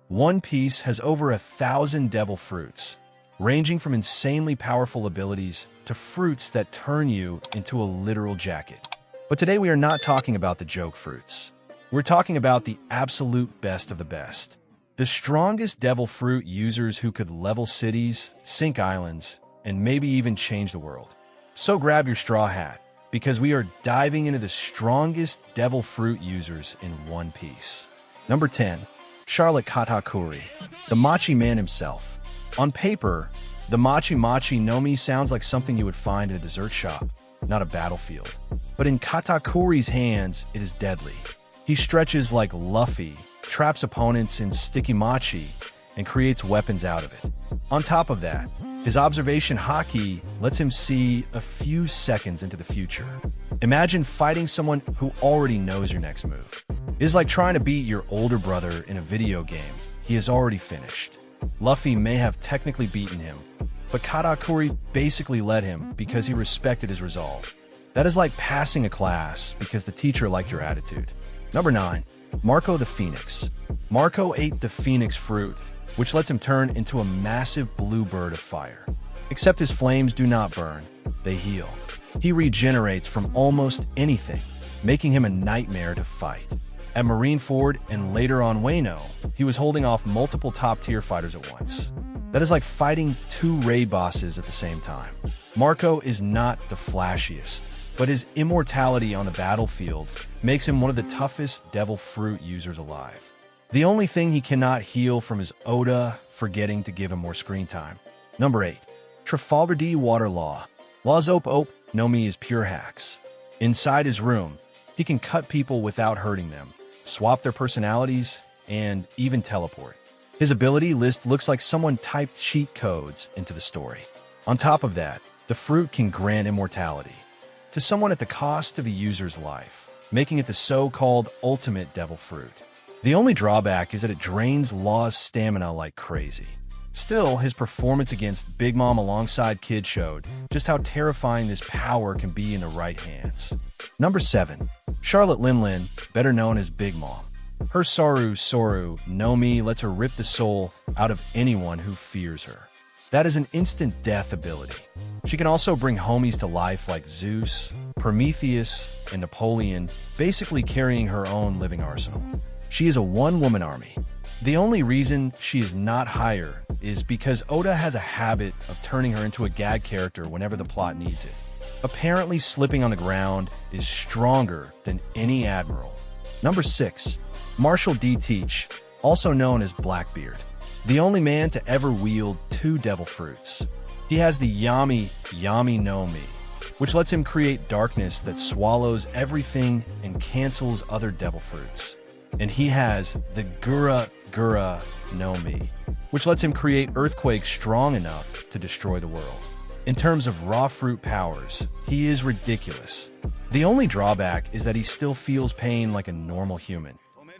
One Piece has over 1,000 devil fruits, ranging from insanely powerful abilities to fruits that turn you into a literal jacket. But today we are not talking about the joke fruits. We're talking about the absolute best of the best. The strongest devil fruit users who could level cities, sink islands, and maybe even change the world. So grab your straw hat, because we are diving into the strongest devil fruit users in One Piece. Number 10. Charlotte Katakuri, the Machi Man himself. On paper, the Machi Machi no Mi sounds like something you would find in a dessert shop, not a battlefield. But in Katakuri's hands, it is deadly. He stretches like Luffy, traps opponents in sticky Machi, and creates weapons out of it. On top of that, his observation haki lets him see a few seconds into the future. Imagine fighting someone who already knows your next move. It is like trying to beat your older brother in a video game he has already finished. Luffy may have technically beaten him, but Katakuri basically led him because he respected his resolve. That is like passing a class because the teacher liked your attitude. Number 9. Marco the Phoenix. Marco ate the Phoenix fruit, which lets him turn into a massive blue bird of fire. Except his flames do not burn, they heal. He regenerates from almost anything, making him a nightmare to fight. At Marineford and later on Wano, he was holding off multiple top-tier fighters at once. That is like fighting 2 raid bosses at the same time. Marco is not the flashiest, but his immortality on the battlefield makes him one of the toughest devil fruit users alive. The only thing he cannot heal from is Oda forgetting to give him more screen time. Number 8. Trafalgar D. Waterlaw. Law's Ope no Mi is pure hacks. Inside his room, he can cut people without hurting them, swap their personalities, and even teleport. His ability list looks like someone typed cheat codes into the story. On top of that, the fruit can grant immortality to someone at the cost of a user's life, making it the so-called ultimate devil fruit. The only drawback is that it drains Law's stamina like crazy. Still, his performance against Big Mom alongside Kid showed just how terrifying this power can be in the right hands. Number 7. Charlotte Linlin, better known as Big Mom. Her Soru no Mi lets her rip the soul out of anyone who fears her. That is an instant death ability. She can also bring homies to life like Zeus, Prometheus, and Napoleon, basically carrying her own living arsenal. She is a one-woman army. The only reason she is not higher is because Oda has a habit of turning her into a gag character whenever the plot needs it. Apparently, slipping on the ground is stronger than any admiral. Number 6. Marshall D. Teach, also known as Blackbeard. The only man to ever wield 2 devil fruits. He has the Yami no Mi, which lets him create darkness that swallows everything and cancels other devil fruits. And he has the Gura no Mi, which lets him create earthquakes strong enough to destroy the world. In terms of raw fruit powers, he is ridiculous. The only drawback is that he still feels pain like a normal human.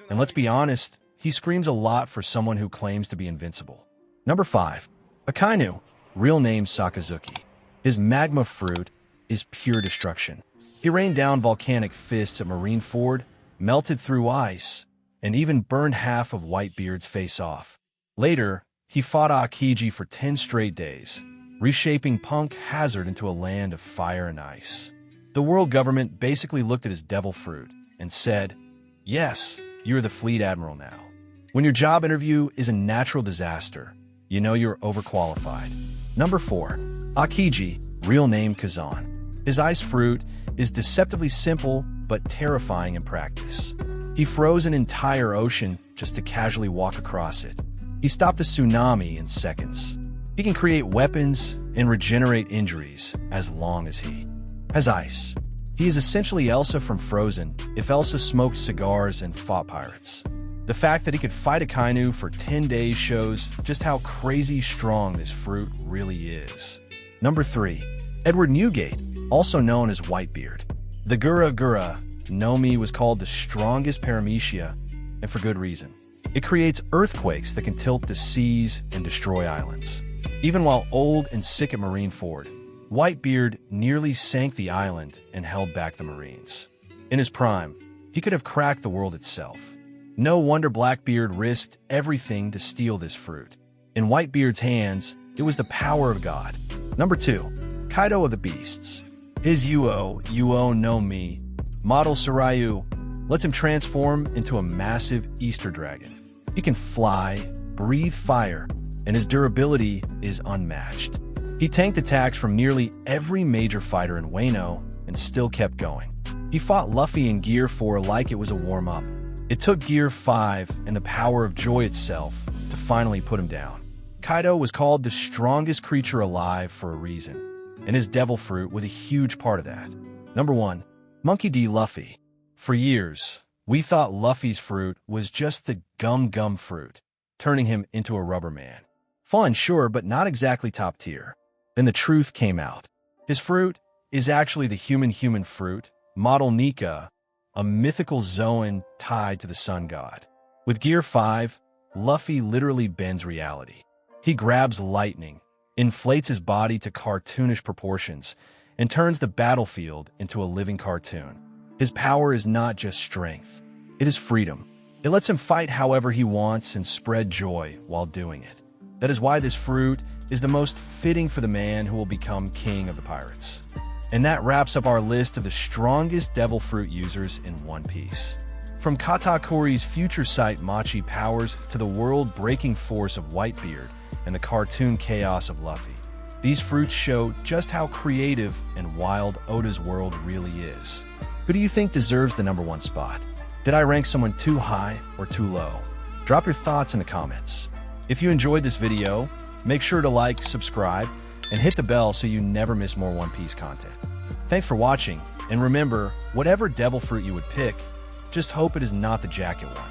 And let's be honest, he screams a lot for someone who claims to be invincible. Number 5. Akainu, real name Sakazuki. His magma fruit is pure destruction. He rained down volcanic fists at Marineford, melted through ice, and even burned half of Whitebeard's face off. Later, he fought Aokiji for 10 straight days, reshaping Punk Hazard into a land of fire and ice. The world government basically looked at his devil fruit and said, "Yes, you're the fleet admiral now." When your job interview is a natural disaster, you know you're overqualified. Number 4. Aokiji, real name Kazan. His ice fruit is deceptively simple but terrifying in practice. He froze an entire ocean just to casually walk across it. He stopped a tsunami in seconds. He can create weapons and regenerate injuries as long as he has ice. He is essentially Elsa from Frozen if Elsa smoked cigars and fought pirates. The fact that he could fight Akainu for 10 days shows just how crazy strong this fruit really is. Number 3. Edward Newgate, also known as Whitebeard. The Gura no Mi was called the strongest paramecia, and for good reason. It creates earthquakes that can tilt the seas and destroy islands. Even while old and sick at Marineford, Whitebeard nearly sank the island and held back the Marines. In his prime, he could have cracked the world itself. No wonder Blackbeard risked everything to steal this fruit. In Whitebeard's hands, it was the power of God. Number 2. Kaido of the Beasts. His Uo no Mi, model Sarayu, lets him transform into a massive Easter dragon. He can fly, breathe fire, and his durability is unmatched. He tanked attacks from nearly every major fighter in Wano and still kept going. He fought Luffy in Gear 4 like it was a warm-up. It took Gear 5 and the power of joy itself to finally put him down. Kaido was called the strongest creature alive for a reason, and his devil fruit was a huge part of that. Number 1. Monkey D. Luffy. For years, we thought Luffy's fruit was just the gum fruit, turning him into a rubber man. Fun, sure, but not exactly top tier. Then the truth came out. His fruit is actually the human fruit, model Nika, a mythical Zoan tied to the sun god. With Gear 5, Luffy literally bends reality. He grabs lightning, inflates his body to cartoonish proportions, and turns the battlefield into a living cartoon. His power is not just strength, it is freedom. It lets him fight however he wants and spread joy while doing it. That is why this fruit is the most fitting for the man who will become king of the pirates. And that wraps up our list of the strongest devil fruit users in One Piece. From Katakuri's future sight Machi powers to the world-breaking force of Whitebeard and the cartoon chaos of Luffy, these fruits show just how creative and wild Oda's world really is. Who do you think deserves the number 1 spot? Did I rank someone too high or too low? Drop your thoughts in the comments. If you enjoyed this video, make sure to like, subscribe, and hit the bell so you never miss more One Piece content. Thanks for watching, and remember, whatever devil fruit you would pick, just hope it is not the jacket one.